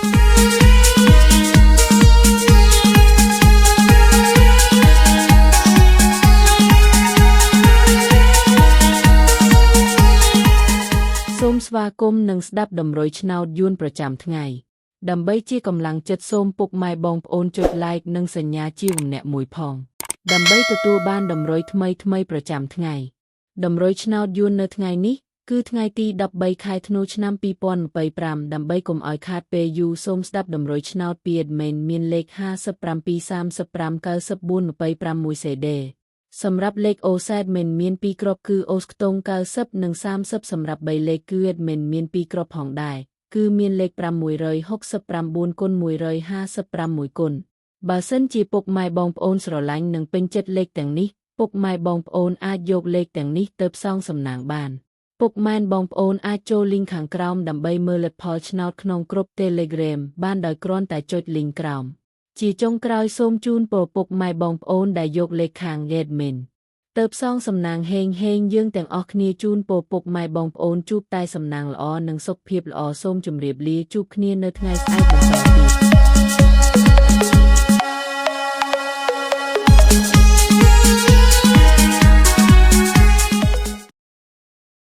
សូមស្វាគមន៍និងស្ដាប់តម្រុយឆ្នោតយួនប្រចាំថ្ងៃដើម្បីជាកម្លាំងចិត្តសូមពុកម៉ែបងប្អូនចុច like និងសញ្ញាជាម្នាក់មួយផងដើម្បីទទួលបានតម្រុយថ្មីប្រចាំថ្ងៃតម្រុយឆ្នោតយួននៅថ្ងៃនេះគឺថ្ងៃទី13ខែធ្នូឆ្នាំ2025ដើម្បីកុំឲ្យខាតពេលយូរសូមស្ដាប់តម្រុយឆ្នោតពី admin មានលេខ5735942526 CD សម្រាប់លេខ OS admin មាន2គ្រាប់គឺ OS ខ្ទង់90និង30សម្រាប់3លេខគឺ admin មាន2គ្រាប់ផងដែរគឺមានលេខ569គុណ156គុណបើសិនជាពុកម៉ែបងប្អូនស្រឡាញ់និងពេញចិត្តលេខទាំងនេះពុកម៉ែបងប្អូនអាចយកលេខទាំងនេះទៅផ្សងសំណាងបានពុកម៉ែបងប្អូនអាចចូល link ខាងក្រោមដើម្បីមើលលទ្ធផលឆ្នោតក្នុងក្រុម Telegram បានដោយគ្រាន់តែចុច link ក្រោមជាចុងក្រោយសូមជូនពរពុកម៉ែបងប្អូនដែលយកលេខខាង admin ទៅផ្សងសំណាងហេងយើងទាំងអស់គ្នាជូនពរពុកម៉ែបងប្អូនជួបតែសំណាងល្អនិងសុខភាពល្អសូមជម្រាបលាជួបគ្នានៅថ្ងៃស្អែកបន្តទៀត